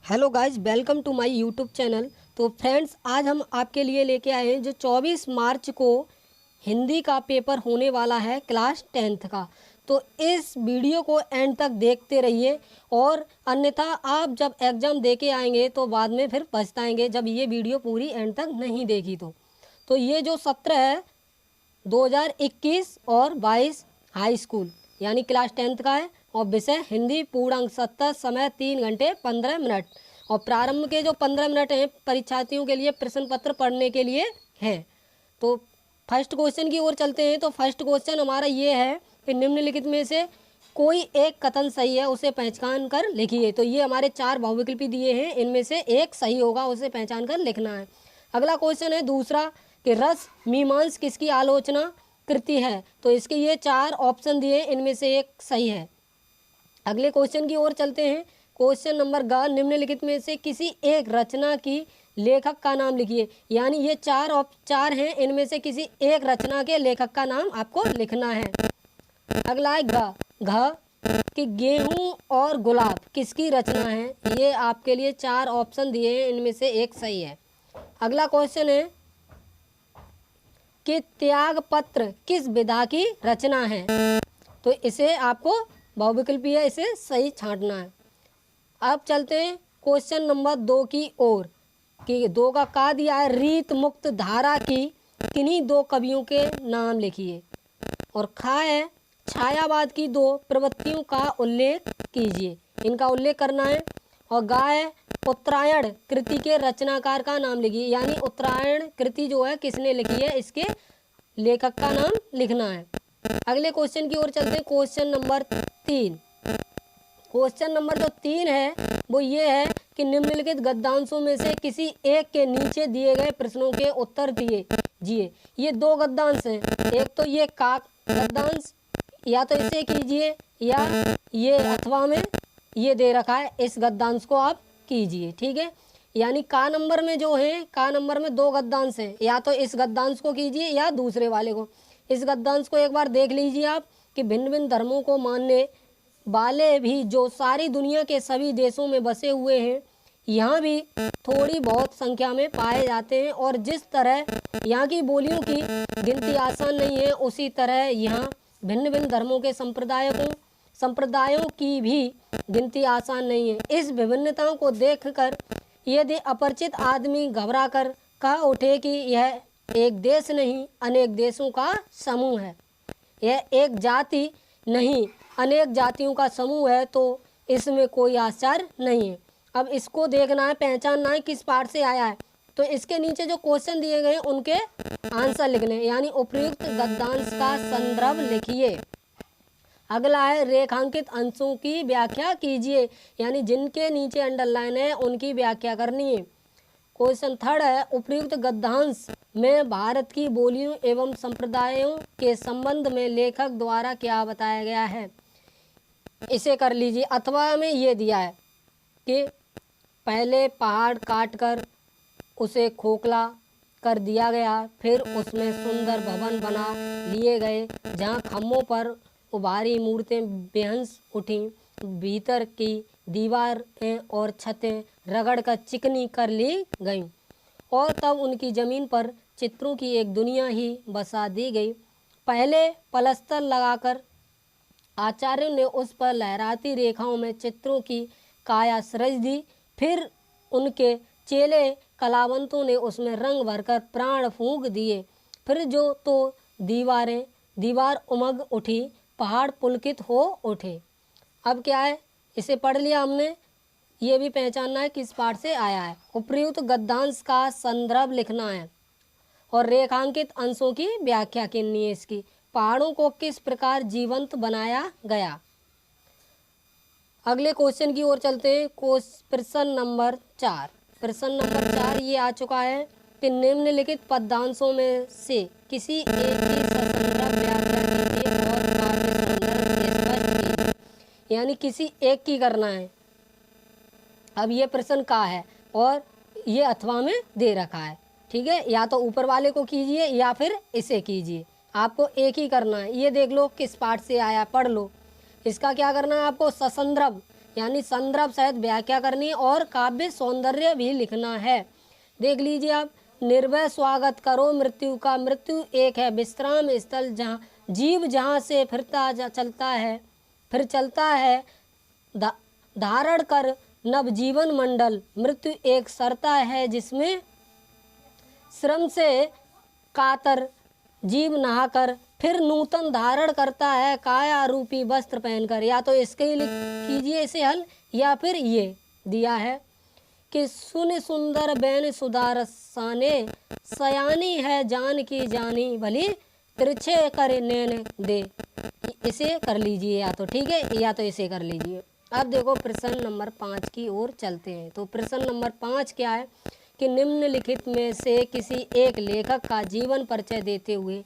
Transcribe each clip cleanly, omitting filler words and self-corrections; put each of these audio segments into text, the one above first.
Hello guys, welcome to my YouTube channel. तो friends, आज हम आपके लिए लेके आए हैं जो 24 मार्च को हिंदी का पेपर होने वाला है क्लास 10th का। तो इस वीडियो को एंड तक देखते रहिए, और अन्यथा आप जब एग्ज़ाम दे के आएंगे तो बाद में फिर पछताएंगे जब ये वीडियो पूरी एंड तक नहीं देखी। तो ये जो सत्र है 2021 और 22 हाई स्कूल यानी क्लास 10th का है, और विषय हिंदी, पूर्णांक 70, समय 3 घंटे 15 मिनट, और प्रारंभ के जो 15 मिनट हैं परीक्षार्थियों के लिए प्रश्न पत्र पढ़ने के लिए है। तो फर्स्ट क्वेश्चन की ओर चलते हैं। तो फर्स्ट क्वेश्चन हमारा ये है कि निम्नलिखित में से कोई एक कथन सही है, उसे पहचान कर लिखिए। तो ये हमारे 4 बहुविकल्पी दिए हैं, इनमें से एक सही होगा, उसे पहचान कर लिखना है। अगला क्वेश्चन है दूसरा कि रस मीमांस किसकी आलोचना कृति है। तो इसके ये 4 ऑप्शन दिए, इनमें से एक सही है। अगले क्वेश्चन की ओर चलते हैं। क्वेश्चन नंबर ग, निम्नलिखित में से किसी एक रचना की लेखक का नाम लिखिए। यानी ये 4 हैं, इनमें से किसी एक रचना के लेखक का नाम आपको लिखना है। अगला है घ कि गेहूं और गुलाब किसकी रचना है। ये आपके लिए 4 ऑप्शन दिए हैं, इनमें से एक सही है। अगला क्वेश्चन है कि त्याग पत्र किस विधा की रचना है। तो इसे आपको बहुविकल्पी है, इसे सही छांटना है। अब चलते हैं क्वेश्चन नंबर 2 की ओर कि 2 का दिया है, रीत मुक्त धारा की किन्हीं 2 कवियों के नाम लिखिए। और खा है, छायावाद की 2 प्रवृत्तियों का उल्लेख कीजिए, इनका उल्लेख करना है। और गा है, उत्तरायण कृति के रचनाकार का नाम लिखिए। यानी उत्तरायण कृति जो है किसने लिखी है, इसके लेखक का नाम लिखना है। अगले क्वेश्चन की ओर चलते हैं। Question number 3। क्वेश्चन नंबर जो 3 है वो ये है कि निम्नलिखित गद्यांशों में से किसी एक के नीचे दिए गए प्रश्नों के उत्तर दीजिए। ये 2 गद्यांश हैं, एक तो ये का गद्यांश, या तो इसे कीजिए, या ये अथवा में ये दे रखा है, इस गद्यांश को आप कीजिए। ठीक है, यानी का नंबर में जो है, का नंबर में 2 गद्यांश हैं, या तो इस गद्यांश को कीजिए या दूसरे वाले को। इस गद्यांश को एक बार देख लीजिए आप कि भिन्न भिन्न धर्मों को मानने वाले भी जो सारी दुनिया के सभी देशों में बसे हुए हैं, यहाँ भी थोड़ी बहुत संख्या में पाए जाते हैं। और जिस तरह यहाँ की बोलियों की गिनती आसान नहीं है, उसी तरह यहाँ भिन्न भिन्न धर्मों के संप्रदायों की भी गिनती आसान नहीं है। इस विभिन्नताओं को देखकर यदि अपरिचित आदमी घबरा कर कह उठे कि यह एक देश नहीं, अनेक देशों का समूह है, यह एक जाति नहीं, अनेक जातियों का समूह है, तो इसमें कोई आश्चर्य नहीं है। अब इसको देखना है, पहचानना है किस पाठ से आया है। तो इसके नीचे जो क्वेश्चन दिए गए हैं उनके आंसर लिखने, यानी उपयुक्त गद्यांश का संदर्भ लिखिए। अगला है, रेखांकित अंशों की व्याख्या कीजिए। यानी जिनके नीचे अंडरलाइन है उनकी व्याख्या करनी है। क्वेश्चन 3 है, उपयुक्त गद्यांश में भारत की बोलियों एवं संप्रदायों के संबंध में लेखक द्वारा क्या बताया गया है। इसे कर लीजिए। अथवा में ये दिया है कि पहले पहाड़ काटकर उसे खोखला कर दिया गया, फिर उसमें सुंदर भवन बना लिए गए, जहाँ खम्भों पर उभारी मूर्तें बेहंस उठीं, भीतर की दीवारें और छतें रगड़ कर चिकनी कर ली गईं, और तब उनकी ज़मीन पर चित्रों की एक दुनिया ही बसा दी गई। पहले पलस्तर लगाकर आचार्यों ने उस पर लहराती रेखाओं में चित्रों की काया सृज दी, फिर उनके चेले कलावंतों ने उसमें रंग भरकर प्राण फूंक दिए, फिर जो तो दीवार उमग उठी, पहाड़ पुलकित हो उठे। अब क्या है, इसे पढ़ लिया हमने, ये भी पहचानना है किस पाठ से आया है। उपयुक्त गद्यांश का संदर्भ लिखना है, और रेखांकित अंशों की व्याख्या करनी है इसकी। पहाड़ों को किस प्रकार जीवंत बनाया गया। अगले क्वेश्चन की ओर चलते हैं। प्रश्न नंबर 4। प्रश्न नंबर 4 ये आ चुका है कि निम्नलिखित पदांशों में से किसी एक की ससंदर्भ व्याख्या कीजिए और काव्य संदर्भ स्पष्ट कीजिए। यानी किसी एक की करना है। अब ये प्रश्न का है और ये अथवा में दे रखा है। ठीक है, या तो ऊपर वाले को कीजिए या फिर इसे कीजिए, आपको एक ही करना है। ये देख लो किस पाठ से आया, पढ़ लो। इसका क्या करना है आपको, ससंदर्भ यानी संदर्भ सहित व्याख्या करनी और काव्य सौंदर्य भी लिखना है। देख लीजिए आप, निर्भय स्वागत करो मृत्यु का, मृत्यु एक है विश्राम स्थल जहाँ जीव जहाँ से फिर चलता है धारण कर नवजीवन मंडल। मृत्यु एक सरता है जिसमें श्रम से कातर जीव नहाकर फिर नूतन धारण करता है काया रूपी वस्त्र पहनकर। या तो इसके ही लिख कीजिए इसे हल, या फिर ये दिया है कि सुन सुंदर बैन सुदारसाने सयानी है जान की जानी भली तिरछे करे नैन दे। इसे कर लीजिए या तो, ठीक है, या तो इसे कर लीजिए। अब देखो प्रश्न नंबर 5 की ओर चलते हैं। तो प्रश्न नंबर 5 क्या है कि निम्नलिखित में से किसी एक लेखक का जीवन परिचय देते हुए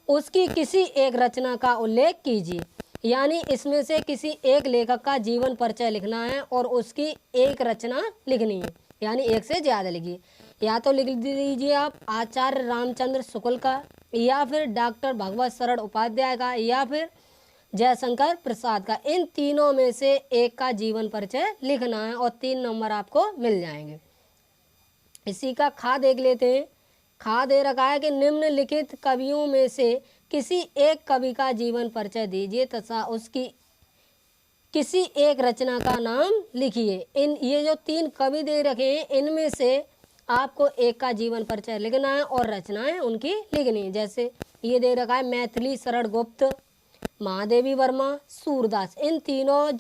उसकी किसी एक रचना का उल्लेख कीजिए। यानी इसमें से किसी एक लेखक का जीवन परिचय लिखना है और उसकी एक रचना लिखनी है, यानी एक से ज़्यादा लिखिए। या तो लिख दीजिए आप आचार्य रामचंद्र शुक्ल का, या फिर डॉक्टर भगवत शरण उपाध्याय का, या फिर जयशंकर प्रसाद का। इन तीनों में से एक का जीवन परिचय लिखना है और 3 नंबर आपको मिल जाएंगे। इसी का खा देख लेते हैं। खा दे रखा है कि निम्नलिखित कवियों में से किसी एक कवि का जीवन परिचय दीजिए तथा उसकी किसी एक रचना का नाम लिखिए। ये जो 3 कवि दे रखे हैं इनमें से आपको एक का जीवन परिचय लिखना है और रचनाएं उनकी लिखनी है। जैसे ये दे रखा है मैथिली शरण गुप्त, महादेवी वर्मा, सूरदास। इन तीनों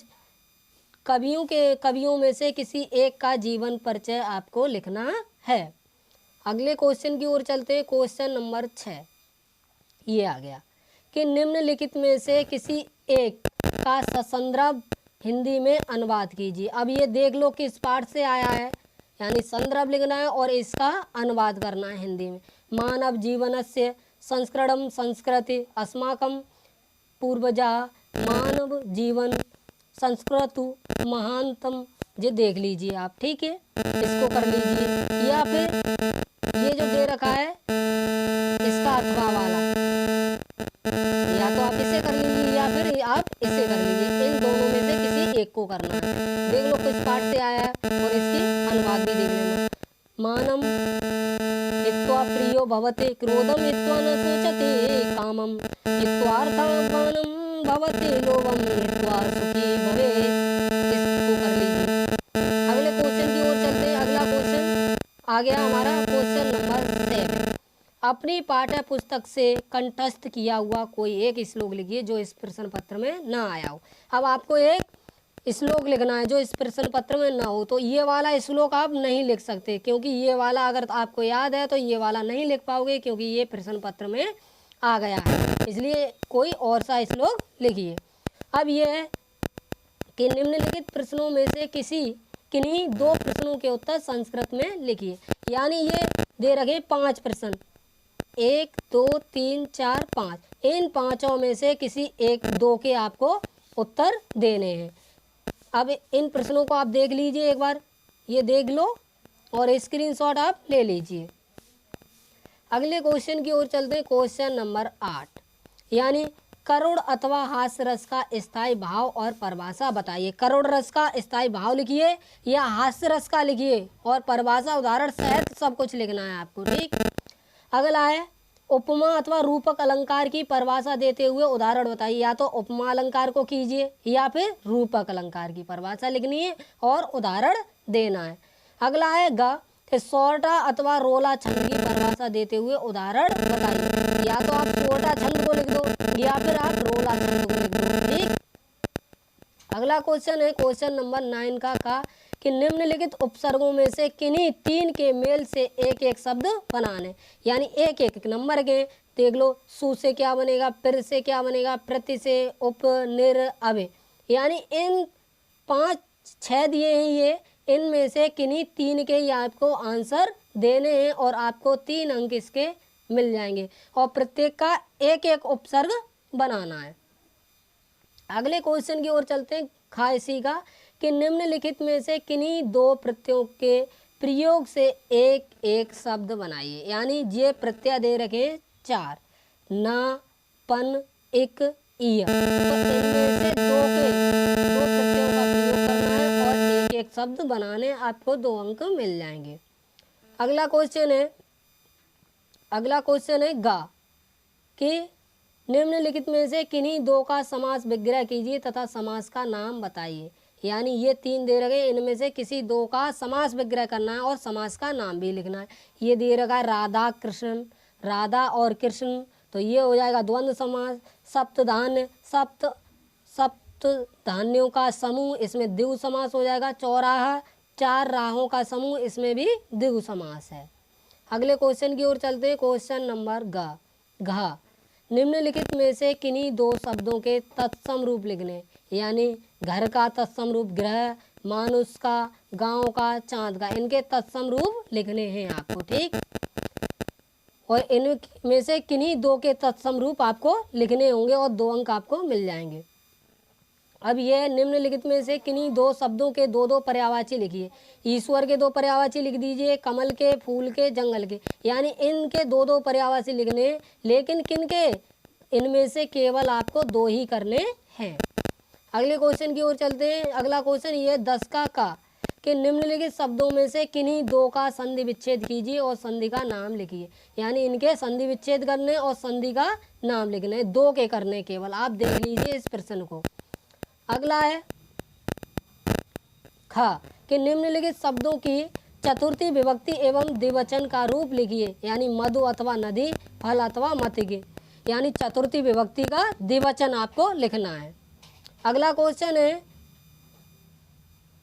कवियों में से किसी एक का जीवन परिचय आपको लिखना है। अगले क्वेश्चन की ओर चलते हैं। क्वेश्चन नंबर 6 ये आ गया कि निम्नलिखित में से किसी एक का ससंदर्भ हिंदी में अनुवाद कीजिए। अब ये देख लो किस पाठ से आया है, यानी संदर्भ लिखना है और इसका अनुवाद करना है हिंदी में। मानव जीवनस्य संस्करणम संस्कृति अस्माकं पूर्वजा मानव जीवन संस्कृतु महानतम। ये देख लीजिए आप, ठीक है, इसको कर लीजिए। या फिर ये जो दे रखा है इसका अथवा वाला, या तो आप इसे कर लीजिए या फिर आप इसे कर लीजिए। इन दोनों में से किसी एक को करना है। देख लो किस पाठ से आया है और इसकी अनुवाद भी देख लेना। मानम हित्वा प्रियो भवते क्रोधम हित्वा न सोचते कामम हित्वार्थात्मानं भवते लोभम हित्वा सुखी भवे। इसको कर लीजिए। अगले क्वेश्चन की ओर चलते हैं। अगला क्वेश्चन आ गया हमारा क्वेश्चन नंबर 7। अपनी पाठ्य पुस्तक से कंठस्थ किया हुआ कोई एक श्लोक लिखिए जो इस प्रश्न पत्र में ना आया हो। अब आपको एक श्लोक लिखना है जो इस प्रश्न पत्र में ना हो। तो ये वाला श्लोक आप नहीं लिख सकते, क्योंकि ये वाला अगर आपको याद है तो ये वाला नहीं लिख पाओगे, क्योंकि ये प्रश्न पत्र में आ गया है। इसलिए कोई और सा श्लोक लिखिए। अब ये है कि निम्नलिखित प्रश्नों में से किन्हीं 2 प्रश्नों के उत्तर संस्कृत में लिखिए। यानी ये दे रखे 5 प्रश्न, 1 2 3 4 5। इन 5 में से किसी 1 2 के आपको उत्तर देने हैं। अब इन प्रश्नों को आप देख लीजिए एक बार, ये देख लो और स्क्रीनशॉट आप ले लीजिए। अगले क्वेश्चन की ओर चलते हैं। क्वेश्चन नंबर 8, यानी करुण अथवा हास्य रस का स्थायी भाव और परिभाषा बताइए। करुण रस का स्थायी भाव लिखिए या हास्य रस का लिखिए और परिभाषा उदाहरण सहित सब कुछ लिखना है आपको, ठीक। अगला है उपमा अथवा रूपक अलंकार की परिभाषा देते हुए उदाहरण बताइए। या तो उपमा अलंकार को कीजिए या फिर रूपक अलंकार की परिभाषा लिखनी है और उदाहरण देना है। अगला है ग सोरठा अथवा रोला छंद की परिभाषा देते हुए उदाहरण बताइए। या तो आप सोरठा छंद को लिख दो या फिर आप रोला छंद को लिख दो, ठीक। अगला क्वेश्चन है क्वेश्चन नंबर 9 का कि निम्नलिखित उपसर्गों में से किन्हीं 3 के मेल से एक एक शब्द बनाने। यानी एक एक नंबर के देख लो। सु से क्या बनेगा, फिर से क्या बनेगा, प्रति से, उप, निर, अभे। यानी इन 5 6 दिए हैं ये, इनमें से किन्हीं 3 के आपको आंसर देने हैं और आपको 3 अंक इसके मिल जाएंगे और प्रत्येक का एक एक उपसर्ग बनाना है। अगले क्वेश्चन की ओर चलते हैं। खा इसी का कि निम्नलिखित में से किन्हीं 2 प्रत्ययों के प्रयोग से एक एक शब्द बनाइए। यानी ये प्रत्यय दे रखे 4, न, पन, इक, इय। तो इनमें से 2 प्रत्ययों का प्रयोग करना है शब्द बनाने आपको 2 अंक मिल जाएंगे। अगला क्वेश्चन है गा कि निम्नलिखित में से किन्हीं 2 का समास विग्रह कीजिए तथा समास का नाम बताइए। यानी ये 3 दे रखे, इनमें से किसी 2 का समास विग्रह करना है और समास का नाम भी लिखना है। ये दे रखा है राधा कृष्ण, राधा और कृष्ण, तो ये हो जाएगा द्वंद्व समास। सप्तधान्य, सप्त धान्यों का समूह, इसमें द्विगु समास हो जाएगा। चौराहा, 4 राहों का समूह, इसमें भी द्विगु समास है। अगले क्वेश्चन की ओर चलते हैं। क्वेश्चन नंबर घ निम्नलिखित में से किन्हीं 2 शब्दों के तत्सम रूप लिखने। यानी घर का तत्सम रूप गृह, मानुष का, गांव का, चांद का, इनके तत्सम रूप लिखने हैं आपको, ठीक। और इनमें से किन्हीं 2 के तत्सम रूप आपको लिखने होंगे और 2 अंक आपको मिल जाएंगे। अब ये निम्नलिखित में से किन्हीं 2 शब्दों के 2-2 पर्यायवाची लिखिए। ईश्वर के 2 पर्यायवाची लिख दीजिए, कमल के, फूल के, जंगल के, यानी इनके 2-2 पर्यायवाची लिखने, लेकिन किनके, इनमें से केवल आपको 2 ही करने हैं। अगले क्वेश्चन की ओर चलते हैं। अगला क्वेश्चन ये 10 का कि निम्नलिखित शब्दों में से किन्हीं 2 का संधि विच्छेद कीजिए और संधि का नाम लिखिए। यानी इनके संधि विच्छेद करने और संधि का नाम लिखने, 2 के करने केवल। आप देख लीजिए इस प्रश्न को। अगला है ख कि निम्नलिखित शब्दों की चतुर्थी विभक्ति एवं द्विवचन का रूप लिखिए। यानी मधु अथवा नदी, फल अथवा मतिगे, यानी चतुर्थी विभक्ति का द्विवचन आपको लिखना है। अगला क्वेश्चन है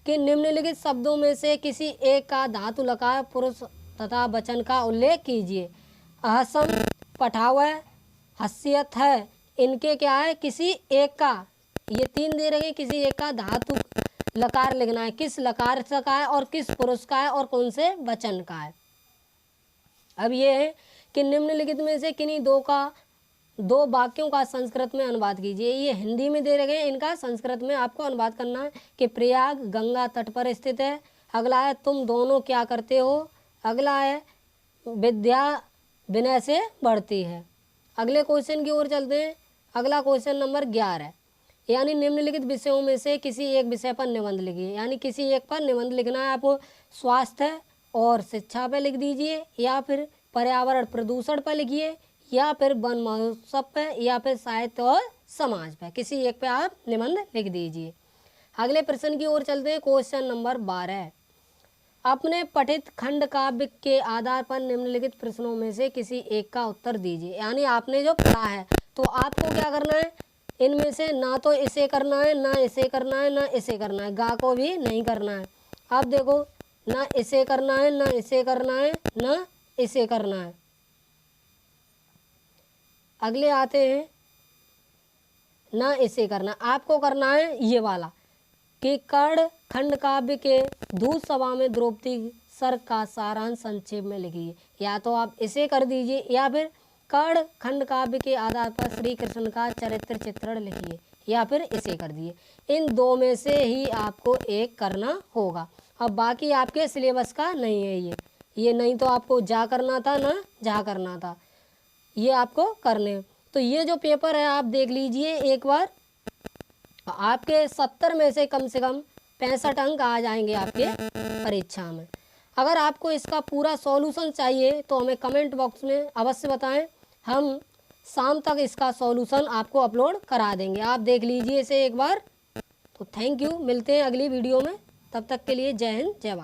कि निम्नलिखित शब्दों में से किसी एक का धातु लकार पुरुष तथा वचन का उल्लेख कीजिए। अहसम, पठावह, हसीयत है, इनके क्या है, किसी एक का, ये 3 दे रहे हैं, किसी एक का धातु लकार लिखना है। किस लकार से का है और किस पुरुष का है और कौन से वचन का है। अब ये है कि निम्नलिखित में से किन्हीं 2 वाक्यों का संस्कृत में अनुवाद कीजिए। ये हिंदी में दे रखे हैं, इनका संस्कृत में आपको अनुवाद करना है कि प्रयाग गंगा तट पर स्थित है। अगला है तुम दोनों क्या करते हो। अगला है विद्या विनय से बढ़ती है। अगले क्वेश्चन की ओर चलते हैं। अगला क्वेश्चन नंबर 11, यानी निम्नलिखित विषयों में से किसी एक विषय पर निबंध लिखिए। यानी किसी एक पर निबंध लिखना है आपको। स्वास्थ्य और शिक्षा पर लिख दीजिए, या फिर पर्यावरण प्रदूषण पर लिखिए, या फिर वन महोत्सव पे, या फिर साहित्य और समाज पे, किसी एक पे आप निबंध लिख दीजिए। अगले प्रश्न की ओर चलते हैं। क्वेश्चन नंबर 12, अपने पठित खंड काव्य के आधार पर निम्नलिखित प्रश्नों में से किसी एक का उत्तर दीजिए। यानी आपने जो पढ़ा है तो आपको क्या करना है, इनमें से ना तो इसे करना है, ना इसे करना है, ना इसे करना है, गा को भी नहीं करना है। आप देखो, ना इसे करना है, ना इसे करना है, ना इसे करना है। अगले आते हैं, ना इसे करना, आपको करना है ये वाला कि कर्ण खंड काव्य के दूत सभा में द्रौपदी सर का सारांश संक्षेप में लिखिए। या तो आप इसे कर दीजिए, या फिर कर्ण खंड काव्य के आधार पर श्री कृष्ण का चरित्र चित्रण लिखिए, या फिर इसे कर दिए। इन 2 में से ही आपको एक करना होगा। अब बाकी आपके सिलेबस का नहीं है ये नहीं तो आपको जा करना था, ना जा करना था, ये आपको करने। तो ये जो पेपर है आप देख लीजिए एक बार, आपके 70 में से कम 65 अंक आ जाएंगे आपके परीक्षा में। अगर आपको इसका पूरा सॉल्यूशन चाहिए तो हमें कमेंट बॉक्स में अवश्य बताएं, हम शाम तक इसका सॉल्यूशन आपको अपलोड करा देंगे। आप देख लीजिए इसे एक बार। तो थैंक यू, मिलते हैं अगली वीडियो में, तब तक के लिए जय हिंद जय भारत।